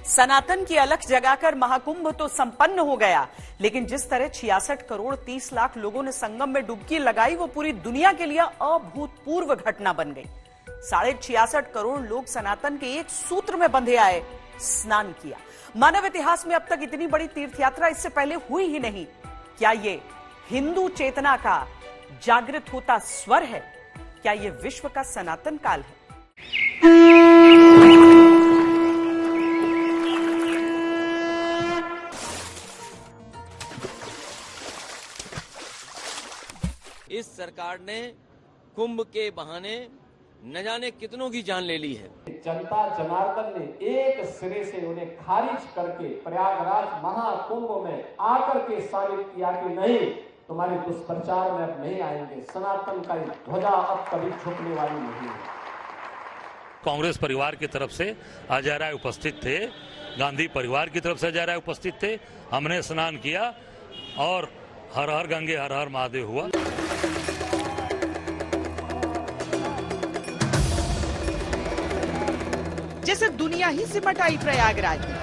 सनातन की अलख जगाकर महाकुंभ तो संपन्न हो गया, लेकिन जिस तरह 66 करोड़ 30 लाख लोगों ने संगम में डुबकी लगाई, वो पूरी दुनिया के लिए अभूतपूर्व घटना बन गई। 66.5 करोड़ लोग सनातन के एक सूत्र में बंधे आए, स्नान किया। मानव इतिहास में अब तक इतनी बड़ी तीर्थ यात्रा इससे पहले हुई ही नहीं। क्या ये हिंदू चेतना का जागृत होता स्वर है? क्या ये विश्व का सनातन काल है? इस सरकार ने कुंभ के बहाने न जाने कितनों की जान ले ली है। जनता जनार्दन ने एक सिरे से उन्हें खारिज करके प्रयागराज महाकुंभ में आकर के साबित किया कि नहीं, तुम्हारे दुष्प्रचार में अब नहीं आएंगे। सनातन का ध्वजा अब कभी झुकने वाली नहीं है। कांग्रेस परिवार की तरफ से अजय राय उपस्थित थे, गांधी परिवार की तरफ से अजय राय उपस्थित थे। हमने स्नान किया और हर हर गंगे हर हर महादेव हुआ। जैसे दुनिया ही सिमट आई प्रयागराज में।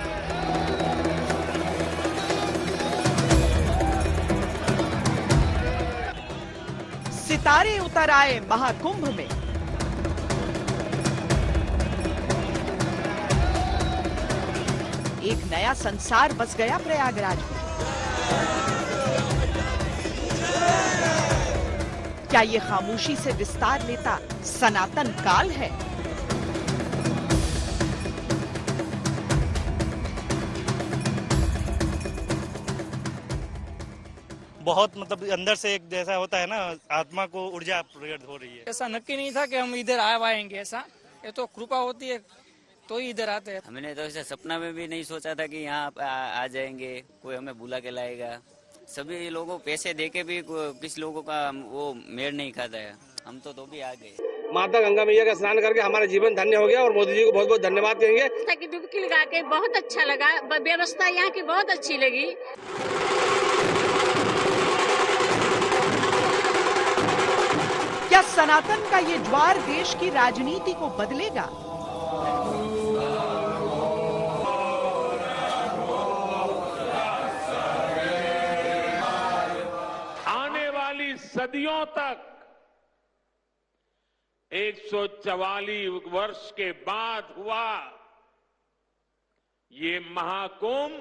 सितारे उतर आए महाकुंभ में। एक नया संसार बस गया प्रयागराज में। क्या ये खामोशी से विस्तार लेता सनातन काल है? बहुत अंदर से एक जैसा होता है ना, आत्मा को ऊर्जा प्रकट हो रही है। ऐसा नक्की नहीं था कि हम इधर आ पाएंगे, ऐसा ये तो कृपा होती है तो ही इधर आते हैं। हमने तो ऐसा सपना में भी नहीं सोचा था कि यहाँ आ जाएंगे, कोई हमें बुला के लाएगा। सभी लोगों पैसे देके भी किसी लोगों का वो मेल नहीं खाता है। हम तो भी आ गए। माता गंगा मैया का स्नान करके हमारा जीवन धन्य हो गया और मोदी जी को बहुत बहुत धन्यवाद देंगे। डुबकी लगा के बहुत अच्छा लगा, व्यवस्था यहाँ की बहुत अच्छी लगी। क्या सनातन का ये ज्वार देश की राजनीति को बदलेगा? आने वाली सदियों तक 144 वर्ष के बाद हुआ ये महाकुंभ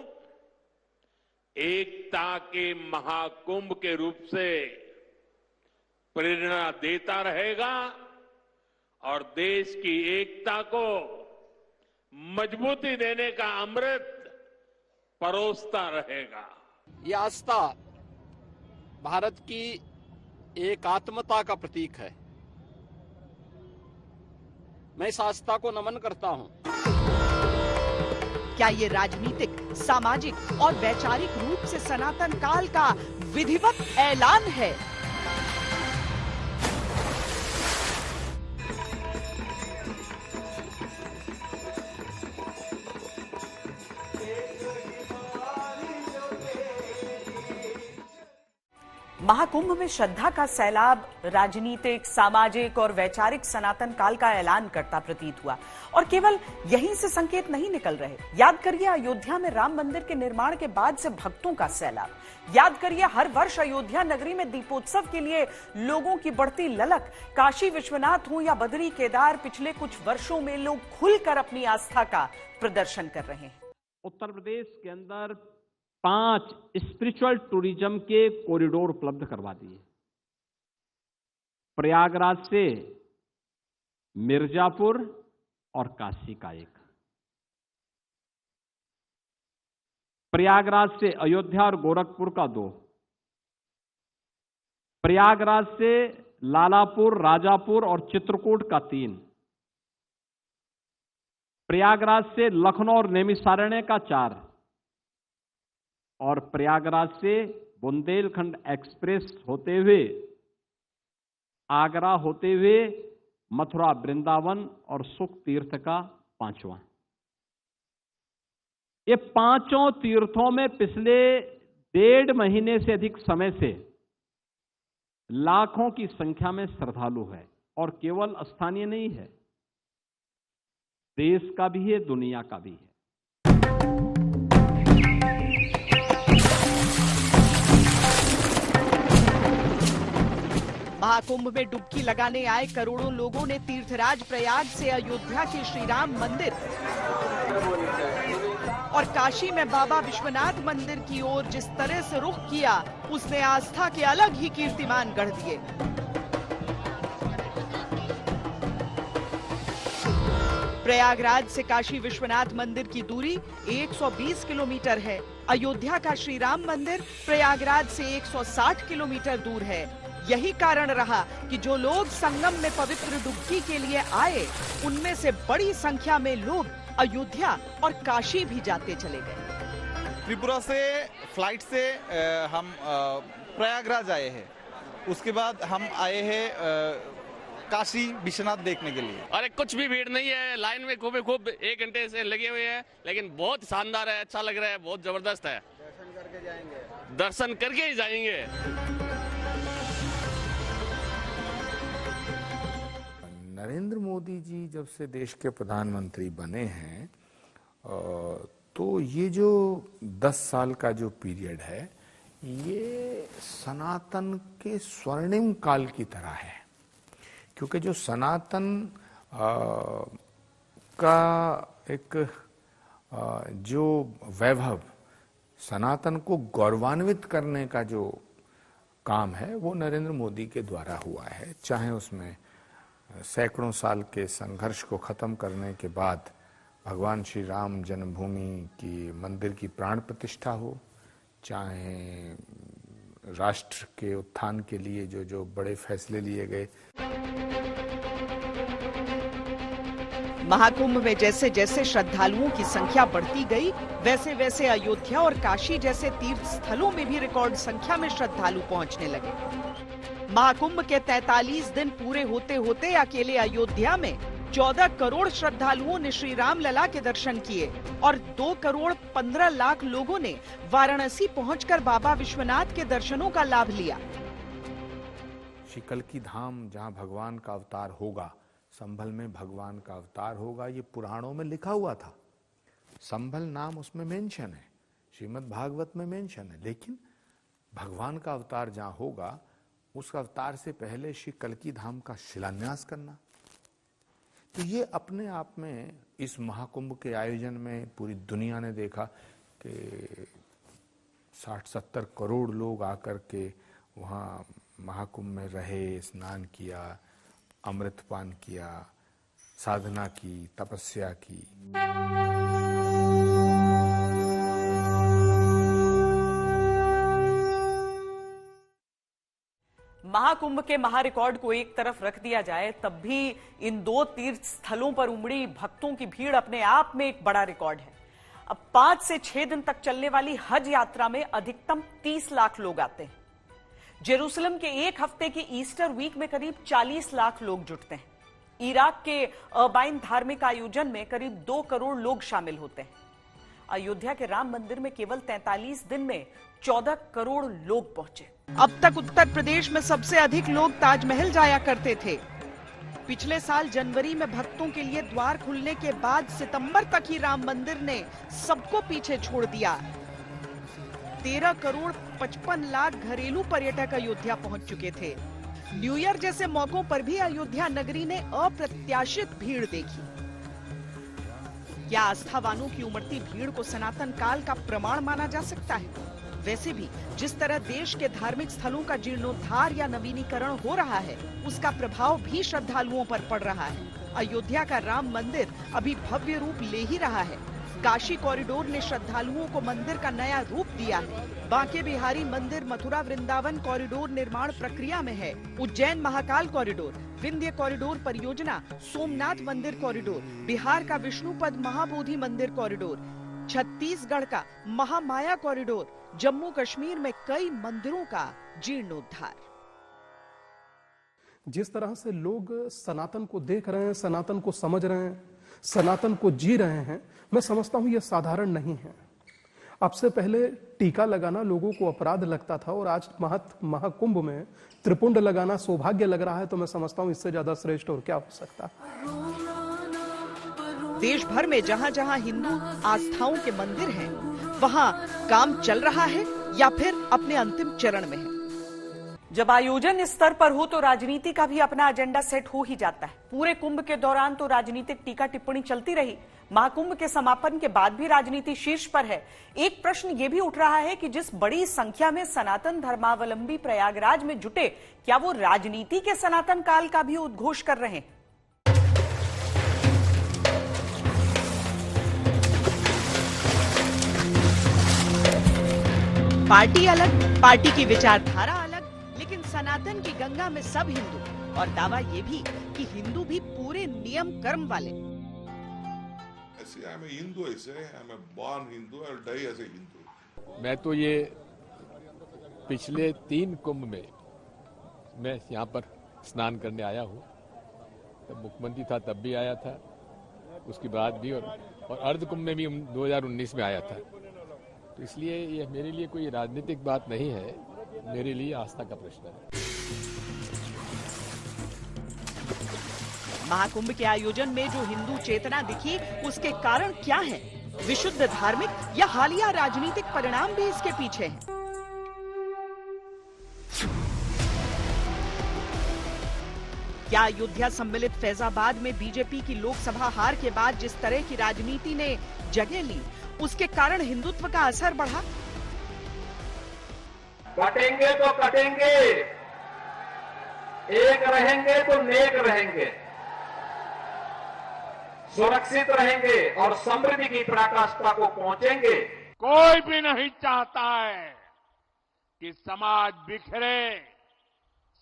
एकता के महाकुंभ के रूप से प्रेरणा देता रहेगा और देश की एकता को मजबूती देने का अमृत परोसता रहेगा। ये आस्था भारत की एकात्मता का प्रतीक है। मैं इस आस्था को नमन करता हूं। क्या ये राजनीतिक, सामाजिक और वैचारिक रूप से सनातन काल का विधिवत ऐलान है? महाकुंभ में श्रद्धा का सैलाब राजनीतिक, सामाजिक और वैचारिक सनातन काल का ऐलान करता प्रतीत हुआ। और केवल यहीं से संकेत नहीं निकल रहे। याद करिए अयोध्या में राम मंदिर के निर्माण के बाद से भक्तों का सैलाब। याद करिए हर वर्ष अयोध्या नगरी में दीपोत्सव के लिए लोगों की बढ़ती ललक। काशी विश्वनाथ हो या बद्री केदार, पिछले कुछ वर्षों में लोग खुलकर अपनी आस्था का प्रदर्शन कर रहे हैं। उत्तर प्रदेश के अंदर 5 स्पिरिचुअल टूरिज्म के कॉरिडोर उपलब्ध करवा दिए। प्रयागराज से मिर्जापुर और काशी का एक, प्रयागराज से अयोध्या और गोरखपुर का 2, प्रयागराज से लालापुर, राजापुर और चित्रकूट का 3, प्रयागराज से लखनऊ और नैमिषारण्य का 4 और प्रयागराज से बुंदेलखंड एक्सप्रेस होते हुए आगरा होते हुए मथुरा, वृंदावन और सुख तीर्थ का 5वां। ये 5 तीर्थों में पिछले 1.5 महीने से अधिक समय से लाखों की संख्या में श्रद्धालु है। और केवल स्थानीय नहीं है, देश का भी है, दुनिया का भी है। महाकुंभ में डुबकी लगाने आए करोड़ों लोगों ने तीर्थराज प्रयाग से अयोध्या के श्री राम मंदिर और काशी में बाबा विश्वनाथ मंदिर की ओर जिस तरह से रुख किया, उसने आस्था के अलग ही कीर्तिमान गढ़ दिए। प्रयागराज से काशी विश्वनाथ मंदिर की दूरी 120 किलोमीटर है। अयोध्या का श्री राम मंदिर प्रयागराज से 160 किलोमीटर दूर है। यही कारण रहा कि जो लोग संगम में पवित्र डुबकी के लिए आए, उनमें से बड़ी संख्या में लोग अयोध्या और काशी भी जाते चले गए। त्रिपुरा से फ्लाइट से हम प्रयागराज आए हैं। उसके बाद हम आए हैं काशी विश्वनाथ देखने के लिए। अरे कुछ भी भीड़ नहीं है, लाइन में खूब 1 घंटे से लगे हुए हैं, लेकिन बहुत शानदार है, अच्छा लग रहा है, बहुत जबरदस्त है। दर्शन करके जाएंगे। दर्शन करके ही जाएंगे। नरेंद्र मोदी जी जब से देश के प्रधानमंत्री बने हैं, तो ये जो 10 साल का जो पीरियड है, ये सनातन के स्वर्णिम काल की तरह है। क्योंकि जो सनातन का एक जो वैभव, सनातन को गौरवान्वित करने का जो काम है, वो नरेंद्र मोदी के द्वारा हुआ है। चाहे उसमें सैकड़ों साल के संघर्ष को खत्म करने के बाद भगवान श्री राम जन्मभूमि की मंदिर की प्राण प्रतिष्ठा हो, चाहे राष्ट्र के उत्थान के लिए जो बड़े फैसले लिए गए। महाकुंभ में जैसे जैसे श्रद्धालुओं की संख्या बढ़ती गई, वैसे वैसे अयोध्या और काशी जैसे तीर्थ स्थलों में भी रिकॉर्ड संख्या में श्रद्धालु पहुंचने लगे। महाकुंभ के 43 दिन पूरे होते होते अकेले अयोध्या में 14 करोड़ श्रद्धालुओं ने श्री राम लला के दर्शन किए और 2 करोड़ 15 लाख लोगों ने वाराणसी पहुंचकर बाबा विश्वनाथ के दर्शनों का लाभ लिया। श्री कल्की धाम जहां भगवान का अवतार होगा, संभल में भगवान का अवतार होगा, ये पुराणों में लिखा हुआ था। संभल नाम उसमें मेंशन है, श्रीमद् भागवत में मेंशन है, लेकिन भगवान का अवतार जहां होगा, उस अवतार से पहले श्री कल्की धाम का शिलान्यास करना, तो ये अपने आप में इस महाकुंभ के आयोजन में पूरी दुनिया ने देखा कि 60-70 करोड़ लोग आकर के वहाँ महाकुंभ में रहे, स्नान किया, अमृतपान किया, साधना की, तपस्या की। महाकुंभ के महारिकॉर्ड को एक तरफ रख दिया जाए, तब भी इन 2 तीर्थ स्थलों पर उमड़ी भक्तों की भीड़ अपने आप में एक बड़ा रिकॉर्ड है। अब 5 से 6 दिन तक चलने वाली हज यात्रा में अधिकतम 30 लाख लोग आते हैं। जेरूसलम के एक हफ्ते की ईस्टर वीक में करीब 40 लाख लोग जुटते हैं। इराक के अर्बाइन धार्मिक आयोजन में करीब 2 करोड़ लोग शामिल होते हैं। अयोध्या के राम मंदिर में केवल 43 दिन में 14 करोड़ लोग पहुंचे। अब तक उत्तर प्रदेश में सबसे अधिक लोग ताजमहल जाया करते थे। पिछले साल जनवरी में भक्तों के लिए द्वार खुलने के बाद सितंबर तक ही राम मंदिर ने सबको पीछे छोड़ दिया। 13 करोड़ 55 लाख घरेलू पर्यटक अयोध्या पहुंच चुके थे। न्यू ईयर जैसे मौकों पर भी अयोध्या नगरी ने अप्रत्याशित भीड़ देखी। क्या आस्थावानों की उमड़ती भीड़ को सनातन काल का प्रमाण माना जा सकता है? वैसे भी जिस तरह देश के धार्मिक स्थलों का जीर्णोद्धार या नवीनीकरण हो रहा है, उसका प्रभाव भी श्रद्धालुओं पर पड़ रहा है। अयोध्या का राम मंदिर अभी भव्य रूप ले ही रहा है। काशी कॉरिडोर ने श्रद्धालुओं को मंदिर का नया रूप दिया है। बांके बिहारी मंदिर मथुरा वृंदावन कॉरिडोर निर्माण प्रक्रिया में है। उज्जैन महाकाल कॉरिडोर, विंध्य कॉरिडोर परियोजना, सोमनाथ मंदिर कॉरिडोर, बिहार का विष्णुपद महाबोधि मंदिर कॉरिडोर, छत्तीसगढ़ का महामाया कॉरिडोर, जम्मू कश्मीर में कई मंदिरों का जीर्णोद्धार। जिस तरह से लोग सनातन को देख रहे हैं, सनातन को समझ रहे हैं, सनातन को जी रहे हैं, मैं समझता हूं यह साधारण नहीं है। अब से पहले टीका लगाना लोगों को अपराध लगता था और आज महाकुंभ में त्रिपुंड लगाना सौभाग्य लग रहा है, तो मैं समझता हूं इससे ज्यादा श्रेष्ठ और क्या हो सकता। देश भर में जहां जहां हिंदू आस्थाओं के मंदिर हैं, वहां काम चल रहा है या फिर अपने अंतिम चरण में है। जब आयोजन इस स्तर पर हो तो राजनीति का भी अपना एजेंडा सेट हो ही जाता है। पूरे कुंभ के दौरान तो राजनीतिक टीका टिप्पणी चलती रही। महाकुंभ के समापन के बाद भी राजनीति शीर्ष पर है। एक प्रश्न यह भी उठ रहा है कि जिस बड़ी संख्या में सनातन धर्मावलंबी प्रयागराज में जुटे, क्या वो राजनीति के सनातन काल का भी उद्घोष कर रहे हैं? पार्टी अलग, पार्टी की विचारधारा अलग, लेकिन सनातन की गंगा में सब हिंदू, और दावा ये भी कि हिंदू भी पूरे नियम कर्म वाले। मैं तो ये पिछले 3 कुंभ में मैं यहाँ पर स्नान करने आया हूँ। तब मुख्यमंत्री था तब भी आया था, उसके बाद भी, और अर्ध कुंभ में भी 2019 में आया था। तो इसलिए ये मेरे लिए कोई राजनीतिक बात नहीं है, मेरे लिए आस्था का प्रश्न है। महाकुंभ के आयोजन में जो हिंदू चेतना दिखी, उसके कारण क्या है? विशुद्ध धार्मिक या हालिया राजनीतिक परिणाम भी इसके पीछे हैं? क्या अयोध्या सम्मिलित फैजाबाद में बीजेपी की लोकसभा हार के बाद जिस तरह की राजनीति ने जगह ली, उसके कारण हिंदुत्व का असर बढ़ा? कटेंगे तो कटेंगे, एक रहेंगे तो नेक रहेंगे, सुरक्षित रहेंगे और समृद्धि की पराकाष्ठा को पहुंचेंगे। कोई भी नहीं चाहता है कि समाज बिखरे,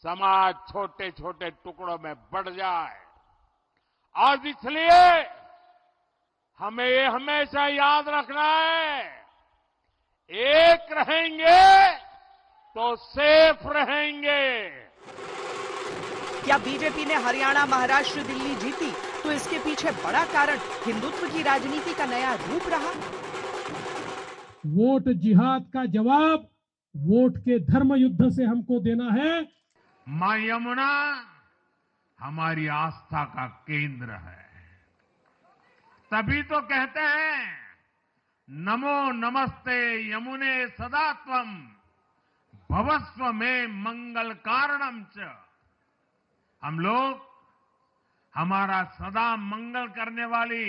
समाज छोटे छोटे टुकड़ों में बढ़ जाए। और इसलिए हमें ये हमेशा याद रखना है, एक रहेंगे तो सेफ रहेंगे। क्या बीजेपी ने हरियाणा, महाराष्ट्र, दिल्ली जीती तो इसके पीछे बड़ा कारण हिंदुत्व की राजनीति का नया रूप रहा? वोट जिहाद का जवाब वोट के धर्म युद्ध से हमको देना है। मां यमुना हमारी आस्था का केंद्र है, तभी तो कहते हैं नमो नमस्ते यमुने सदा त्वम भवस्व में मंगल कारणम च। हम लोग हमारा सदा मंगल करने वाली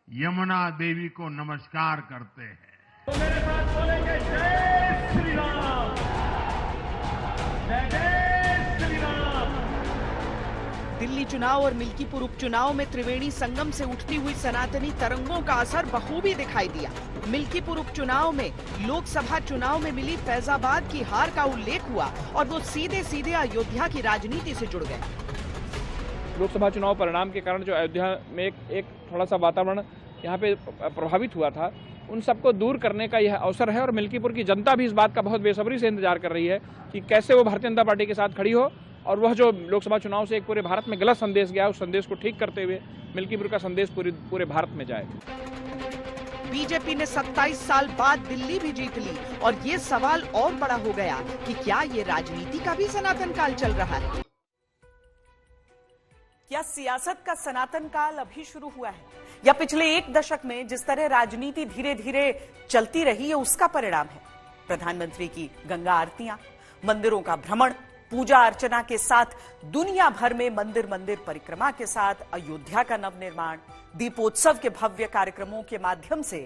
यमुना देवी को नमस्कार करते हैं। तो मेरे साथ बोलेंगे जय श्री राम, जय श्री राम। दिल्ली चुनाव और मिल्कीपुर उपचुनाव में त्रिवेणी संगम से उठती हुई सनातनी तरंगों का असर बखूबी दिखाई दिया। मिल्कीपुर उपचुनाव में लोकसभा चुनाव में मिली फैजाबाद की हार का उल्लेख हुआ और वो सीधे सीधे अयोध्या की राजनीति से जुड़ गए। लोकसभा चुनाव परिणाम के कारण जो अयोध्या में एक थोड़ा सा वातावरण यहाँ पे प्रभावित हुआ था, उन सबको दूर करने का यह अवसर है। और मिल्कीपुर की जनता भी इस बात का बहुत बेसब्री से इंतजार कर रही है कि कैसे वो भारतीय जनता पार्टी के साथ खड़ी हो और वह जो लोकसभा चुनाव से एक पूरे भारत में गलत संदेश गया, उस संदेश को ठीक करते हुए मिल्कीपुर का संदेश पूरे भारत में जाए। बीजेपी ने 27 साल बाद दिल्ली भी जीत ली और ये सवाल और बड़ा हो गया कि क्या ये राजनीति का भी सनातन काल चल रहा है? क्या सियासत का सनातन काल अभी शुरू हुआ है या पिछले 1 दशक में जिस तरह राजनीति धीरे धीरे चलती रही है उसका परिणाम है? प्रधानमंत्री की गंगा आरतियां, मंदिरों का भ्रमण, पूजा अर्चना के साथ दुनिया भर में मंदिर मंदिर परिक्रमा के साथ अयोध्या का नवनिर्माण, दीपोत्सव के भव्य कार्यक्रमों के माध्यम से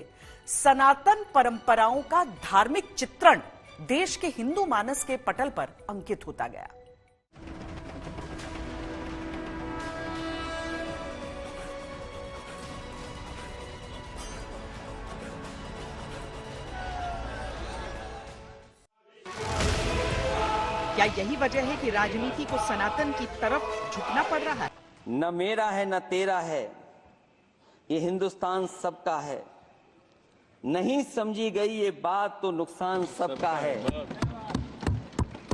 सनातन परंपराओं का धार्मिक चित्रण देश के हिंदू मानस के पटल पर अंकित होता गया। क्या यही वजह है कि राजनीति को सनातन की तरफ झुकना पड़ रहा है? न मेरा है न तेरा है, ये हिंदुस्तान सबका है। नहीं समझी गई ये बात तो नुकसान सबका है।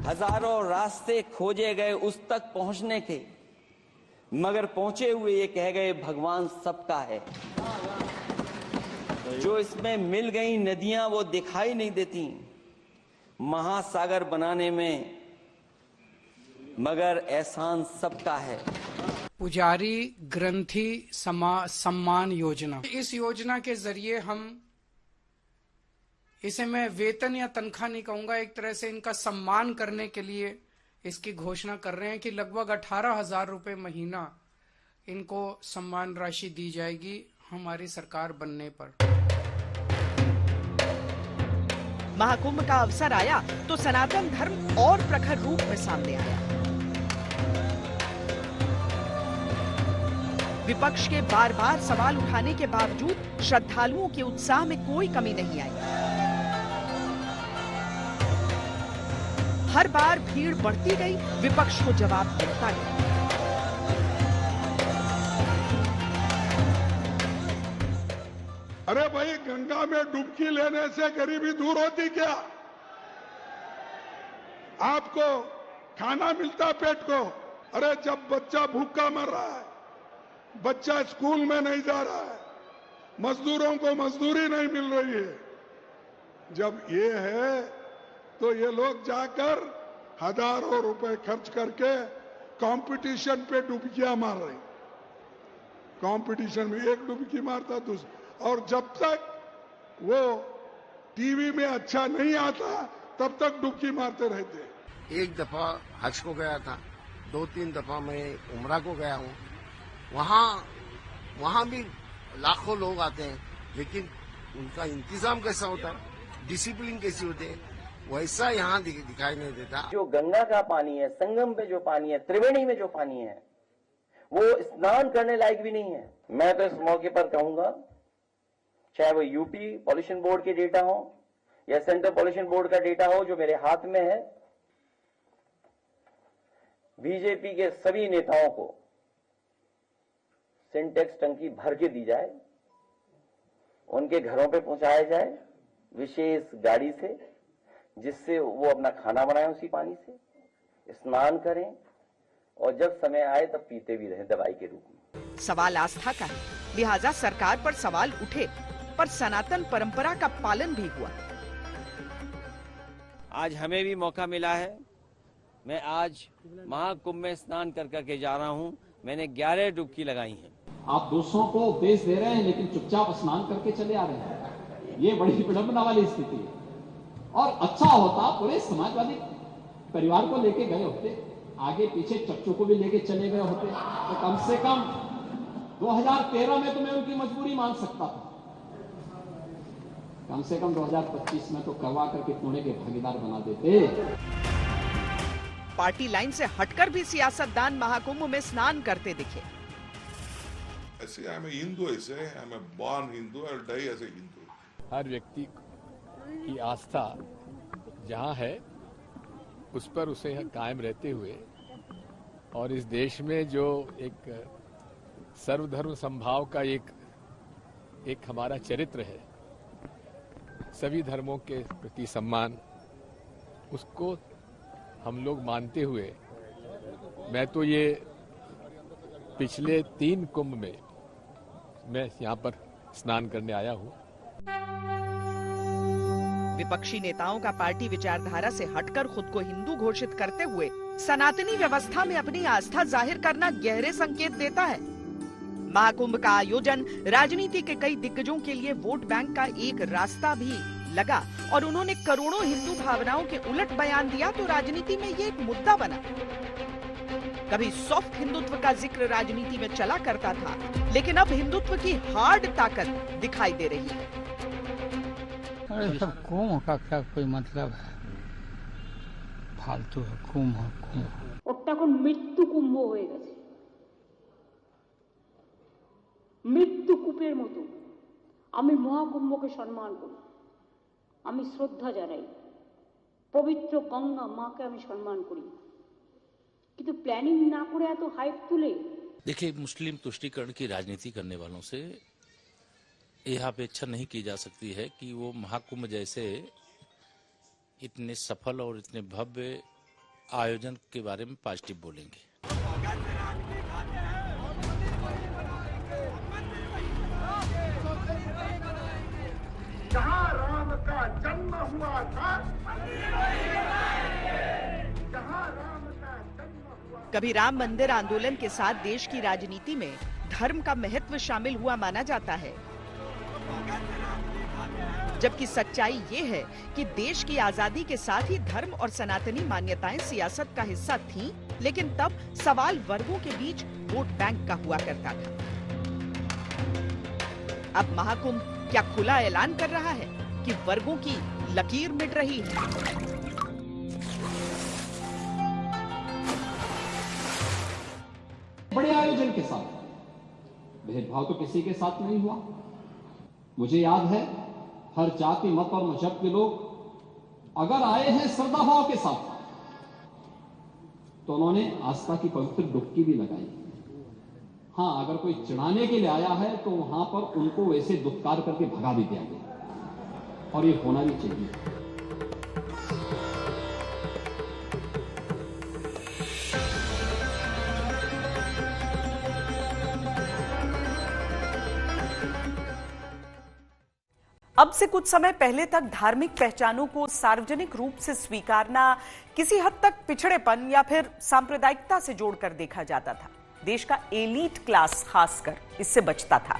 हजारों रास्ते खोजे गए उस तक पहुंचने के, मगर पहुंचे हुए ये कह गए भगवान सबका है। जो इसमें मिल गई नदियां वो दिखाई नहीं देती महासागर बनाने में, मगर एहसान सबका है। पुजारी ग्रंथी सम्मान योजना, इस योजना के जरिए हम इसे मैं वेतन या तनख्वाह नहीं कहूंगा, एक तरह से इनका सम्मान करने के लिए इसकी घोषणा कर रहे हैं कि लगभग 18,000 रुपए महीना इनको सम्मान राशि दी जाएगी हमारी सरकार बनने पर। महाकुंभ का अवसर आया तो सनातन धर्म और प्रखर रूप में सामने आया। विपक्ष के बार बार सवाल उठाने के बावजूद श्रद्धालुओं के उत्साह में कोई कमी नहीं आई। हर बार भीड़ बढ़ती गई, विपक्ष को जवाब मिलता गया। अरे भाई, गंगा में डुबकी लेने से गरीबी दूर होती क्या? आपको खाना मिलता पेट को? अरे जब बच्चा भूखा मर रहा है, बच्चा स्कूल में नहीं जा रहा है, मजदूरों को मजदूरी नहीं मिल रही है, जब ये है तो ये लोग जाकर हजारों रुपए खर्च करके कंपटीशन पे डुबकियां मार रहे। कंपटीशन में एक डुबकी मारता दूसरा, और जब तक वो टीवी में अच्छा नहीं आता तब तक डुबकी मारते रहते। एक दफा हज को गया था, 2-3 दफा मैं उमरा को गया हूँ। वहाँ भी लाखों लोग आते हैं, लेकिन उनका इंतजाम कैसा होता है, डिसिप्लिन कैसी होती है, वैसा यहाँ दिखाई नहीं देता। जो गंगा का पानी है, संगम पे जो पानी है, त्रिवेणी में जो पानी है, वो स्नान करने लायक भी नहीं है। मैं तो इस मौके पर कहूंगा, चाहे वो यूपी पॉल्यूशन बोर्ड के डेटा हो या सेंट्रल पॉल्यूशन बोर्ड का डेटा हो जो मेरे हाथ में है, बीजेपी के सभी नेताओं को सिंटेक्स टंकी भर के दी जाए, उनके घरों पे पहुंचाया जाए विशेष गाड़ी से, जिससे वो अपना खाना बनाएं उसी पानी से, स्नान करें और जब समय आए तब पीते भी रहें दवाई के रूप में। सवाल आस्था का है, लिहाजा सरकार पर सवाल उठे, पर सनातन परंपरा का पालन भी हुआ। आज हमें भी मौका मिला है। मैं आज महाकुंभ में स्नान कर करके जा रहा हूं। मैंने 11 डुबकी लगाई हैं। आप दूसरों को उपदेश दे रहे हैं लेकिन चुपचाप स्नान करके चले आ रहे हैं, ये बड़ी विडंबना वाली स्थिति है। और अच्छा होता पूरे समाजवादी परिवार को लेके गए होते, आगे पीछे चच्चों को भी लेके चले गए होते, तो कम से कम 2013 में तो मैं उनकी मजबूरी मान सकता था, कम से कम 2025 में तो करवा करके पुणे के भागीदार बना देते। पार्टी लाइन से हटकर भी सियासतदान महाकुंभ में स्नान करते दिखे। ऐसे आई एम हिंदू, ऐसे I am born Hindu, I will die as a Hindu. हर व्यक्ति की आस्था जहाँ है उस पर उसे कायम रहते हुए, और इस देश में जो एक सर्वधर्म समभाव का एक हमारा चरित्र है, सभी धर्मों के प्रति सम्मान, उसको हम लोग मानते हुए मैं तो ये पिछले 3 कुंभ में मैं यहाँ पर स्नान करने आया हूँ। विपक्षी नेताओं का पार्टी विचारधारा से हटकर खुद को हिंदू घोषित करते हुए सनातनी व्यवस्था में अपनी आस्था जाहिर करना गहरे संकेत देता है। महाकुंभ का आयोजन राजनीति के कई दिग्गजों के लिए वोट बैंक का एक रास्ता भी लगा, और उन्होंने करोड़ों हिंदू भावनाओं के उलट बयान दिया तो राजनीति में ये एक मुद्दा बना। कभी सॉफ्ट हिंदुत्व का जिक्र राजनीति में चला करता था, लेकिन अब हिंदुत्व की हार्ड ताकत दिखाई दे रही है। अरे सब कुंभ का क्या कोई मतलब है, फालतू है कुंभ। ওটা কোন মৃত্যু কুম্ভ হয়ে গেছে, মৃত্যু কূপের মতো। আমি মহাকুম্ভকে সম্মান করি, আমি শ্রদ্ধা জানাই, পবিত্র গঙ্গা মাকে আমি সম্মান করি, কিন্তু প্ল্যানিং না করে এত হাইপ তুলে। देखिए, मुस्लिम तुष्टीकरण की राजनीति करने वालों से यह अपेक्षा नहीं की जा सकती है कि वो महाकुंभ जैसे इतने सफल और इतने भव्य आयोजन के बारे में पॉजिटिव बोलेंगे। जहाँ राम का जन्म हुआ था, जहाँ राम का जन्म हुआ। कभी राम मंदिर आंदोलन के साथ देश की राजनीति में धर्म का महत्व शामिल हुआ माना जाता है। जबकि सच्चाई ये है कि देश की आजादी के साथ ही धर्म और सनातनी मान्यताएं सियासत का हिस्सा थीं, लेकिन तब सवाल वर्गों के बीच वोट बैंक का हुआ करता था। अब महाकुंभ क्या खुला ऐलान कर रहा है कि वर्गों की लकीर मिट रही है? बड़े आयोजन के साथ, भेदभाव तो किसी के साथ नहीं हुआ। मुझे याद है हर जाति मत और मजहब के लोग अगर आए हैं श्रद्धा भाव के साथ तो उन्होंने आस्था की पवित्र डुबकी भी लगाई। हाँ, अगर कोई चिढ़ाने के लिए आया है तो वहां पर उनको वैसे दुत्कार करके भगा भी दिया गया, और ये होना भी चाहिए। अब से कुछ समय पहले तक धार्मिक पहचानों को सार्वजनिक रूप से स्वीकारना किसी हद तक पिछड़ेपन या फिर सांप्रदायिकता से जोड़कर देखा जाता था। देश का एलीट क्लास खासकर इससे बचता था,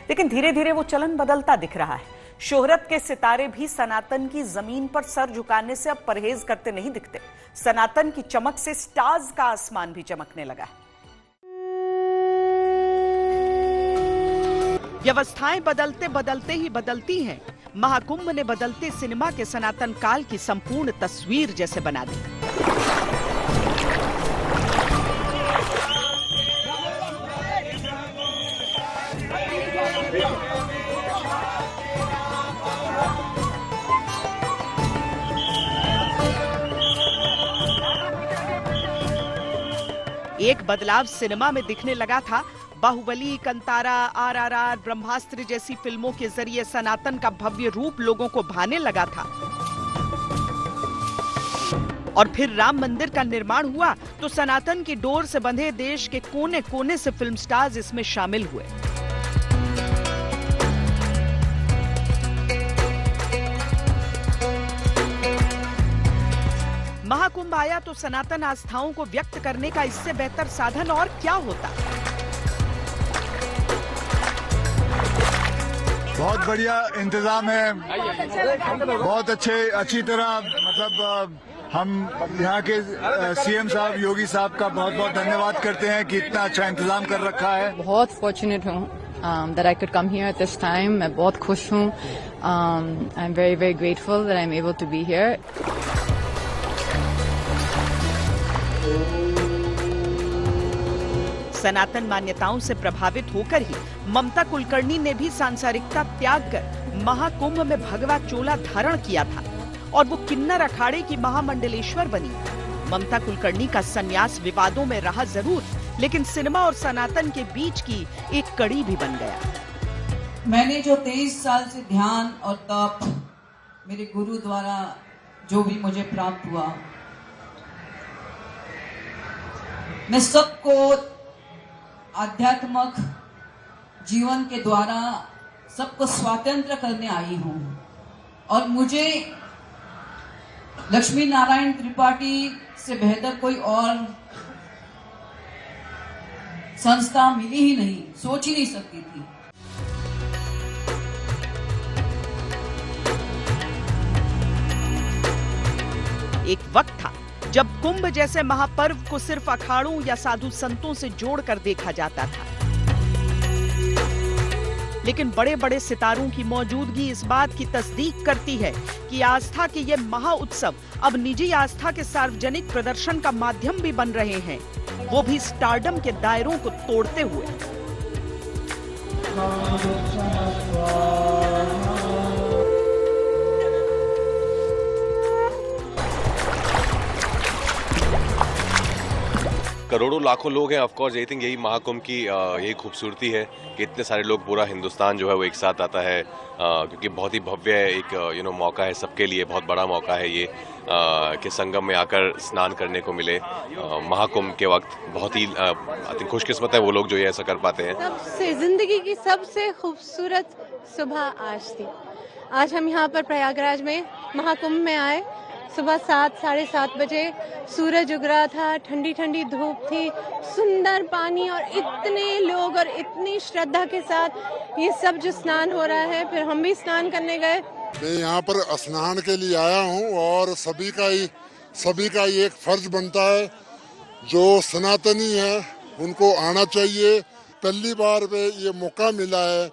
लेकिन धीरे धीरे वो चलन बदलता दिख रहा है। शोहरत के सितारे भी सनातन की जमीन पर सर झुकाने से अब परहेज करते नहीं दिखते। सनातन की चमक से स्टार्स का आसमान भी चमकने लगा है। व्यवस्थाएं बदलते बदलते ही बदलती हैं। महाकुंभ ने बदलते सिनेमा के सनातन काल की संपूर्ण तस्वीर जैसे बना दी। एक बदलाव सिनेमा में दिखने लगा था। बाहुबली, कंतारा, आरआरआर, ब्रह्मास्त्र जैसी फिल्मों के जरिए सनातन का भव्य रूप लोगों को भाने लगा था। और फिर राम मंदिर का निर्माण हुआ तो सनातन की डोर से बंधे देश के कोने कोने से फिल्म स्टार्स इसमें शामिल हुए। महाकुंभ आया तो सनातन आस्थाओं को व्यक्त करने का इससे बेहतर साधन और क्या होता। बहुत बढ़िया इंतजाम है, बहुत अच्छी तरह, मतलब हम यहाँ के सीएम साहब योगी साहब का बहुत बहुत धन्यवाद करते हैं कि इतना अच्छा इंतजाम कर रखा है। बहुत फॉर्चुनेट हूँ that I could come here at this time. मैं बहुत खुश हूँ। I'm very very grateful that I'm able to be here. सनातन मान्यताओं से प्रभावित होकर ही ममता कुलकर्णी ने भी सांसारिकता त्याग कर महाकुंभ में भगवा चोला धारण किया था और वो किन्नर अखाड़े की महामंडलेश्वर बनी। ममता कुलकर्णी का संन्यास विवादों में रहा जरूर, लेकिन सिनेमा और सनातन के बीच की एक कड़ी भी बन गया। मैंने जो 23 साल से ध्यान और तप मेरे गुरु द्वारा जो भी मुझे प्राप्त हुआ, मैं सबको आध्यात्मिक जीवन के द्वारा सबको स्वतंत्र करने आई हूँ। और मुझे लक्ष्मी नारायण त्रिपाठी से बेहतर कोई और संस्था मिली ही नहीं, सोच ही नहीं सकती थी। एक वक्त था जब कुंभ जैसे महापर्व को सिर्फ अखाड़ों या साधु संतों से जोड़कर देखा जाता था, लेकिन बड़े बड़े सितारों की मौजूदगी इस बात की तस्दीक करती है कि आस्था के ये महा उत्सव अब निजी आस्था के सार्वजनिक प्रदर्शन का माध्यम भी बन रहे हैं, वो भी स्टारडम के दायरों को तोड़ते हुए। करोड़ों लाखों लोग हैं। ऑफ कोर्स आई थिंक यही महाकुंभ की यही खूबसूरती है कि इतने सारे लोग, पूरा हिंदुस्तान जो है वो एक साथ आता है, क्योंकि बहुत ही भव्य एक मौका है सबके लिए, बहुत बड़ा मौका है ये कि संगम में आकर स्नान करने को मिले महाकुंभ के वक्त। बहुत ही आई थिंक खुशकिस्मत है वो लोग जो ये ऐसा कर पाते हैं। सबसे जिंदगी की सबसे खूबसूरत सुबह आज थी। आज हम यहाँ पर प्रयागराज में महाकुंभ में आए। सुबह 7-7:30 बजे सूरज उग रहा था, ठंडी ठंडी धूप थी, सुंदर पानी और इतने लोग और इतनी श्रद्धा के साथ ये सब जो स्नान हो रहा है। फिर हम भी स्नान करने गए मैं यहाँ पर स्नान के लिए आया हूँ और सभी का ही एक फर्ज बनता है, जो सनातनी है उनको आना चाहिए। पहली बार पे ये मौका मिला है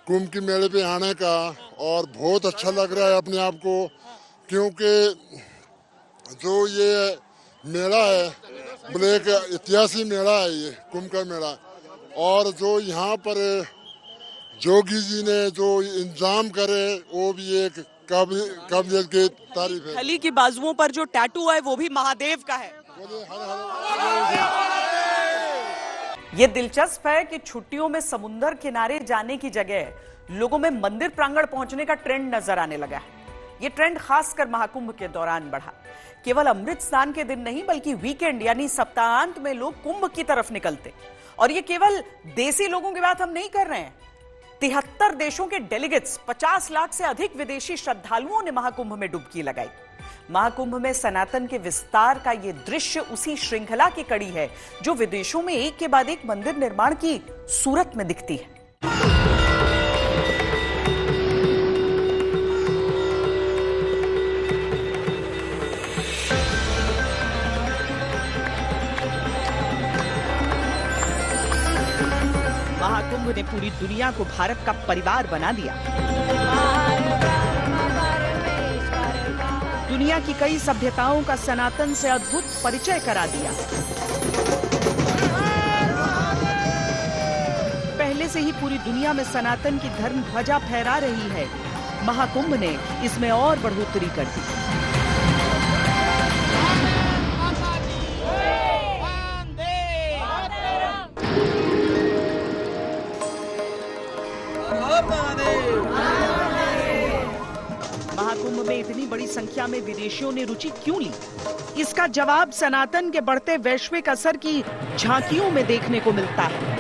कुंभ के मेले पे आने का और बहुत अच्छा लग रहा है अपने आप को, क्योंकि जो ये मेला है बोले एक ऐतिहासिक मेला है ये कुंभ का मेला, और जो यहाँ पर जोगी जी ने जो इंतजाम करे वो भी एक काबिलियत की तारीफ है। थली की बाजुओं पर जो टैटू है वो भी महादेव का है। ये दिलचस्प है कि छुट्टियों में समुद्र किनारे जाने की जगह लोगों में मंदिर प्रांगण पहुंचने का ट्रेंड नजर आने लगा है। ये ट्रेंड खासकर महाकुंभ के दौरान बढ़ा। केवल अमृत स्नान के दिन नहीं बल्कि वीकेंड यानी सप्ताहांत में लोग कुंभ की तरफ निकलते। और ये केवल देसी लोगों की बात हम नहीं कर रहे हैं, 73 देशों के डेलीगेट्स, 50 लाख से अधिक विदेशी श्रद्धालुओं ने महाकुंभ में डुबकी लगाई। महाकुंभ में सनातन के विस्तार का यह दृश्य उसी श्रृंखला की कड़ी है जो विदेशों में एक के बाद एक मंदिर निर्माण की सूरत में दिखती है। महाकुंभ ने पूरी दुनिया को भारत का परिवार बना दिया। दुनिया की कई सभ्यताओं का सनातन से अद्भुत परिचय करा दिया। पहले से ही पूरी दुनिया में सनातन की धर्म ध्वजा फहरा रही है, महाकुंभ ने इसमें और बढ़ोतरी कर दी। महाकुंभ में इतनी बड़ी संख्या में विदेशियों ने रुचि क्यों ली? इसका जवाब सनातन के बढ़ते वैश्विक असर की झांकियों में देखने को मिलता है।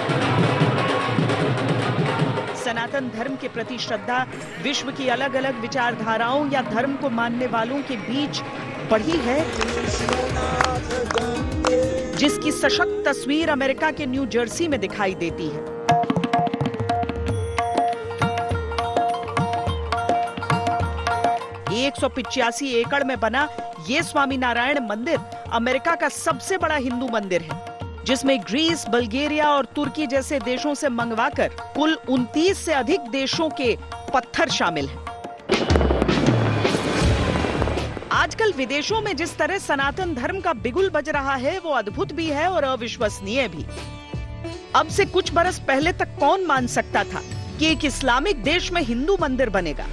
सनातन धर्म के प्रति श्रद्धा विश्व की अलग अलग विचारधाराओं या धर्म को मानने वालों के बीच बढ़ी है, जिसकी सशक्त तस्वीर अमेरिका के न्यू जर्सी में दिखाई देती है। 185 एकड़ में बना ये स्वामीनारायण मंदिर अमेरिका का सबसे बड़ा हिंदू मंदिर है, जिसमें ग्रीस, बल्गेरिया और तुर्की जैसे देशों से मंगवाकर कुल 29 से अधिक देशों के पत्थर शामिल हैं। आजकल विदेशों में जिस तरह सनातन धर्म का बिगुल बज रहा है वो अद्भुत भी है और अविश्वसनीय भी। अब से कुछ बरस पहले तक कौन मान सकता था कि एक इस्लामिक देश में हिंदू मंदिर बनेगा।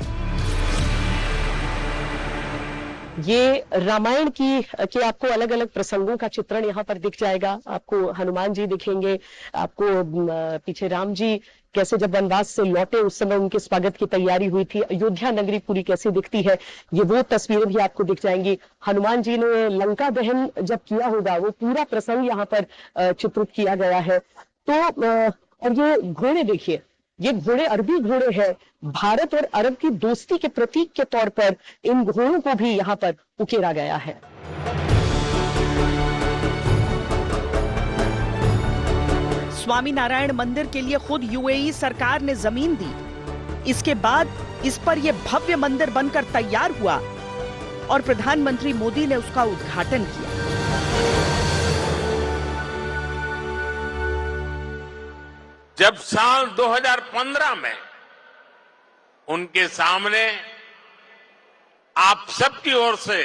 ये रामायण की के आपको अलग अलग प्रसंगों का चित्रण यहाँ पर दिख जाएगा। आपको हनुमान जी दिखेंगे, आपको पीछे राम जी कैसे जब वनवास से लौटे उस समय उनके स्वागत की तैयारी हुई थी, अयोध्या नगरी पूरी कैसी दिखती है, ये वो तस्वीरें भी आपको दिख जाएंगी। हनुमान जी ने लंका दहन जब किया होगा वो पूरा प्रसंग यहाँ पर चित्रित किया गया है। तो और ये घोड़े देखिए, ये घोड़े अरबी घोड़े हैं। भारत और अरब की दोस्ती के प्रतीक के तौर पर इन घोड़ों को भी यहाँ पर उकेरा गया है। स्वामीनारायण मंदिर के लिए खुद यूएई सरकार ने जमीन दी। इसके बाद इस पर यह भव्य मंदिर बनकर तैयार हुआ और प्रधानमंत्री मोदी ने उसका उद्घाटन किया। जब साल 2015 में उनके सामने आप सबकी ओर से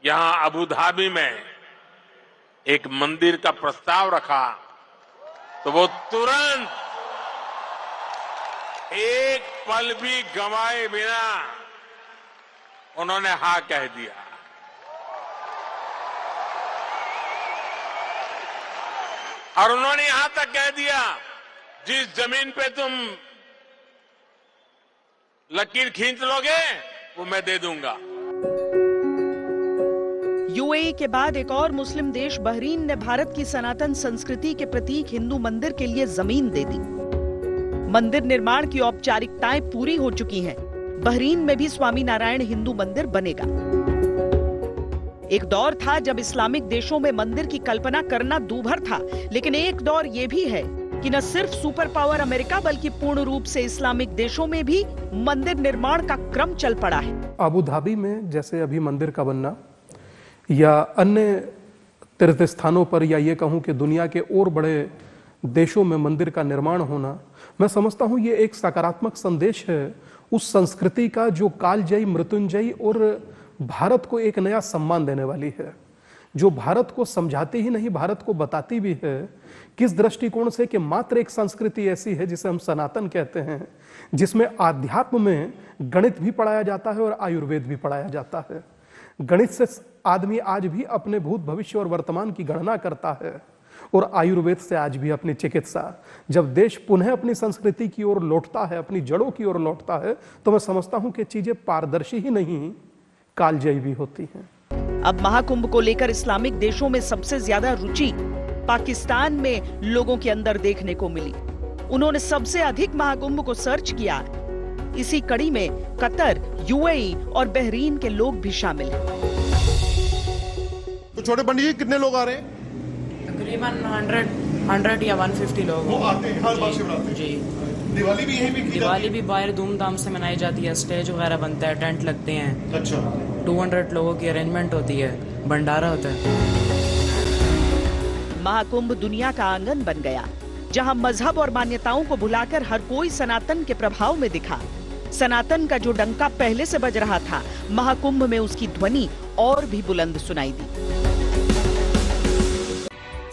यहां अबू धाबी में एक मंदिर का प्रस्ताव रखा तो वो तुरंत एक पल भी गंवाए बिना उन्होंने हाँ कह दिया। और उन्होंने यहां तक कह दिया, जिस जमीन पे तुम लकीर खींच लोगे वो मैं दे दूंगा। यूएई के बाद एक और मुस्लिम देश बहरीन ने भारत की सनातन संस्कृति के प्रतीक हिंदू मंदिर के लिए जमीन दे दी। मंदिर निर्माण की औपचारिकताएं पूरी हो चुकी हैं। बहरीन में भी स्वामीनारायण हिंदू मंदिर बनेगा। एक दौर था जब इस्लामिक देशों में मंदिर की कल्पना करना दूभर था, लेकिन एक दौर ये भी है कि न सिर्फ सुपर पावर अमेरिका बल्कि पूर्ण रूप से इस्लामिक देशों में भी मंदिर निर्माण का क्रम चल पड़ा है। अबू धाबी में जैसे अभी मंदिर का बनना या अन्य तीर्थ स्थानों पर, या ये कहूं कि दुनिया के और बड़े देशों में मंदिर का निर्माण होना, मैं समझता हूं ये एक सकारात्मक संदेश है उस संस्कृति का जो कालजयी, मृत्युंजयी और भारत को एक नया सम्मान देने वाली है, जो भारत को समझाती ही नहीं, भारत को बताती भी है किस दृष्टिकोण से कि मात्र एक संस्कृति ऐसी है जिसे हम सनातन कहते हैं, जिसमें आध्यात्म में गणित भी पढ़ाया जाता है और आयुर्वेद भी पढ़ाया जाता है। गणित से आदमी आज भी अपने भूत, भविष्य और वर्तमान की गणना करता है और आयुर्वेद से आज भी अपनी चिकित्सा। जब देश पुनः अपनी संस्कृति की ओर लौटता है, अपनी जड़ों की ओर लौटता है, तो मैं समझता हूं कि चीजें पारदर्शी ही नहीं, कालजयी भी होती हैं। अब महाकुंभ को लेकर इस्लामिक देशों में सबसे ज्यादा रुचि पाकिस्तान में लोगों के अंदर देखने को मिली। उन्होंने सबसे अधिक महाकुंभ को सर्च किया। इसी कड़ी में कतर, यूएई और बहरीन के लोग भी शामिल हैं। तो छोटे पंडित जी कितने लोग आ रहे हैं? तकरीबन 100 या 150 लोग वो आते हैं हर बार शिवरात्रि। जी। दिवाली भी यहीं पे की दिवाली भी बाहर धूमधाम से मनाई जाती है, स्टेज वगैरह बनता है, टेंट लगते हैं। अच्छा। 200 लोगों की अरेंजमेंट होती है, भंडारा होता है। महाकुंभ दुनिया का आंगन बन गया, जहां मजहब और मान्यताओं को भुलाकर हर कोई सनातन के प्रभाव में दिखा। सनातन का जो डंका पहले से बज रहा था, महाकुंभ में उसकी ध्वनि और भी बुलंद सुनाई दी।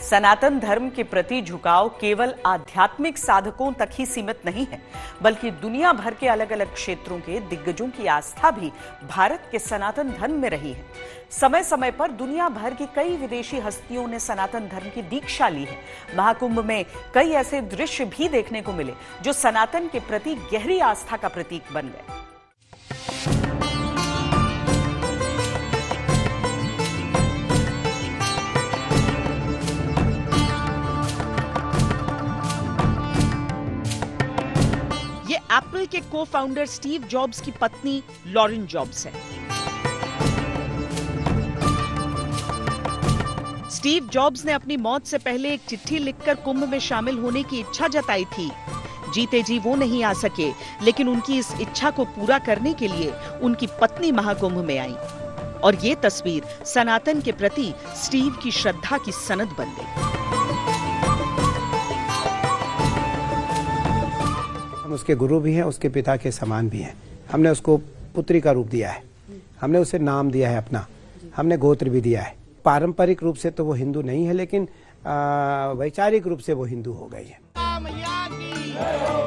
सनातन धर्म के प्रति झुकाव केवल आध्यात्मिक साधकों तक ही सीमित नहीं है, बल्कि दुनिया भर के अलग अलग क्षेत्रों के दिग्गजों की आस्था भी भारत के सनातन धर्म में रही है। समय समय पर दुनिया भर की कई विदेशी हस्तियों ने सनातन धर्म की दीक्षा ली है। महाकुंभ में कई ऐसे दृश्य भी देखने को मिले जो सनातन के प्रति गहरी आस्था का प्रतीक बन गए। एप्पल के को फाउंडर स्टीव जॉब्स की पत्नी लॉरेन जॉब्स है। स्टीव जॉब्स ने अपनी मौत से पहले एक चिट्ठी लिखकर कुंभ में शामिल होने की इच्छा जताई थी। जीते जी वो नहीं आ सके, लेकिन उनकी इस इच्छा को पूरा करने के लिए उनकी पत्नी महाकुंभ में आई और ये तस्वीर सनातन के प्रति स्टीव की श्रद्धा की सनद बन गई। हम उसके गुरु भी हैं, उसके पिता के समान भी हैं। हमने उसको पुत्री का रूप दिया है, हमने उसे नाम दिया है अपना, हमने गोत्र भी दिया है। पारंपरिक रूप से तो वो हिंदू नहीं है, लेकिन वैचारिक रूप से वो हिंदू हो गई है।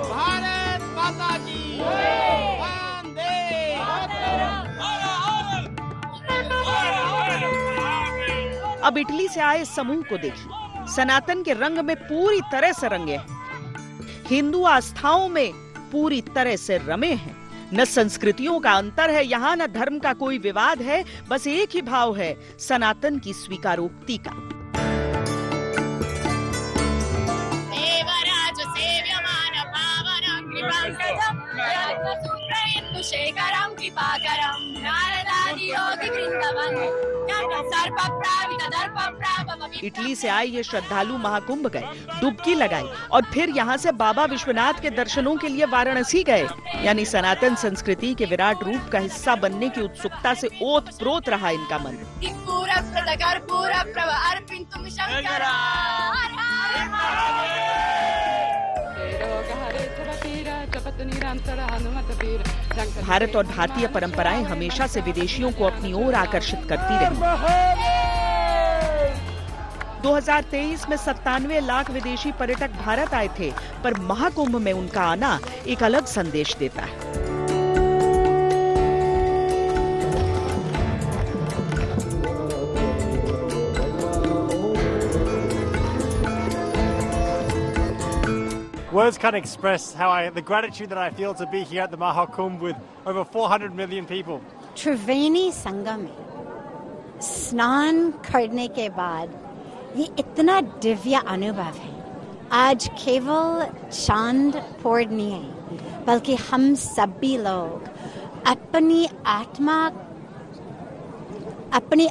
भारत माता की अब इटली से आए समूह को देखिए, सनातन के रंग में पूरी तरह से रंगे हैं, हिंदू आस्थाओं में पूरी तरह से रमे हैं। न संस्कृतियों का अंतर है यहाँ, न धर्म का कोई विवाद है, बस एक ही भाव है, सनातन की स्वीकारोक्ति का। इटली से आए ये श्रद्धालु महाकुंभ गए, डुबकी लगाई और फिर यहाँ से बाबा विश्वनाथ के दर्शनों के लिए वाराणसी गए। यानी सनातन संस्कृति के विराट रूप का हिस्सा बनने की उत्सुकता से ओत-प्रोत रहा इनका मन। भारत और भारतीय परंपराएं हमेशा से विदेशियों को अपनी ओर आकर्षित करती रही। 2023 में 97 लाख विदेशी पर्यटक भारत आए थे, पर महाकुंभ में उनका आना एक अलग संदेश देता है। Words can't express the gratitude that I feel to be here at the Mahakumbh with over 400 million people. Triveni Sangam में स्नान करने के बाद ये इतना दिव्य अनुभव है। आज केवल चांद पूर्णिमा है, बल्कि हम सभी लोग अपनी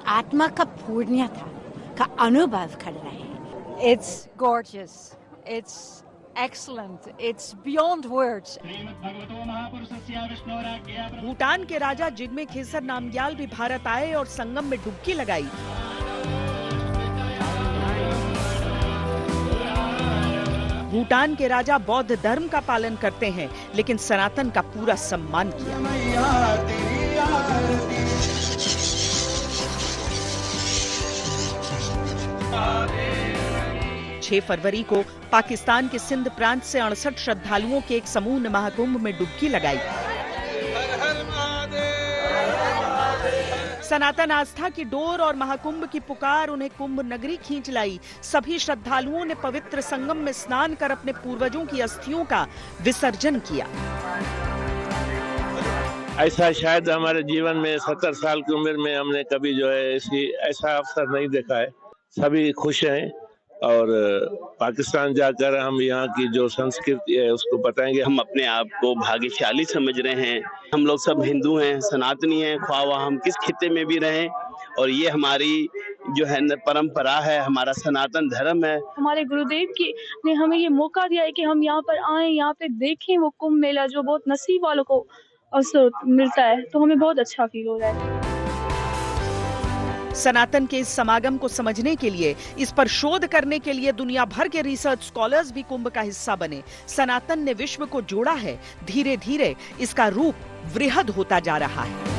आत्मा का पूर्णता का अनुभव कर रहे हैं। It's gorgeous. It's excellent. It's beyond words. Bhutan के राजा जिग्मे खेसर नामग्याल भी भारत आए और संगम में डुबकी लगाई। भूटान के राजा बौद्ध धर्म का पालन करते हैं, लेकिन सनातन का पूरा सम्मान किया। 6 फरवरी को पाकिस्तान के सिंध प्रांत से 68 श्रद्धालुओं के एक समूह ने महाकुंभ में डुबकी लगाई। सनातन आस्था की डोर और महाकुंभ की पुकार उन्हें कुंभ नगरी खींच लाई। सभी श्रद्धालुओं ने पवित्र संगम में स्नान कर अपने पूर्वजों की अस्थियों का विसर्जन किया। ऐसा शायद हमारे जीवन में 70 साल की उम्र में हमने कभी जो है ऐसा अवसर नहीं देखा है। सभी खुश हैं और पाकिस्तान जाकर हम यहाँ की जो संस्कृति है उसको बताएंगे। हम अपने आप को भाग्यशाली समझ रहे हैं। हम लोग सब हिंदू हैं, सनातनी हैं, ख्वाह हम किस खित्ते में भी रहें, और ये हमारी जो है परंपरा है, हमारा सनातन धर्म है। हमारे गुरुदेव ने हमें ये मौका दिया है कि हम यहाँ पर आए, यहाँ पे देखें वो कुंभ मेला जो बहुत नसीब वालों को अवसर मिलता है, तो हमें बहुत अच्छा फील हो रहा है। सनातन के इस समागम को समझने के लिए, इस पर शोध करने के लिए दुनिया भर के रिसर्च स्कॉलर्स भी कुंभ का हिस्सा बने। सनातन ने विश्व को जोड़ा है। धीरे धीरे इसका रूप वृहद होता जा रहा है।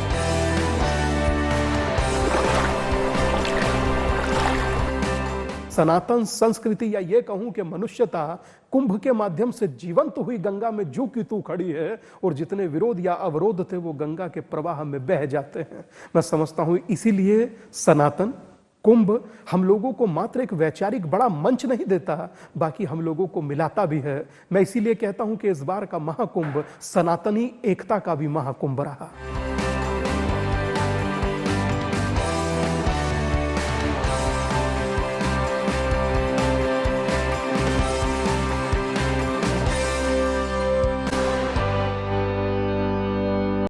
सनातन संस्कृति या ये कहूं कि मनुष्यता कुंभ के माध्यम से जीवंत हुई गंगा में जो की तू खड़ी है, और जितने विरोध या अवरोध थे वो गंगा के प्रवाह में बह जाते हैं। मैं समझता हूं इसीलिए सनातन कुंभ हम लोगों को मात्र एक वैचारिक बड़ा मंच नहीं देता, बाकी हम लोगों को मिलाता भी है। मैं इसीलिए कहता हूं कि इस बार का महाकुंभ सनातनी एकता का भी महाकुंभ रहा।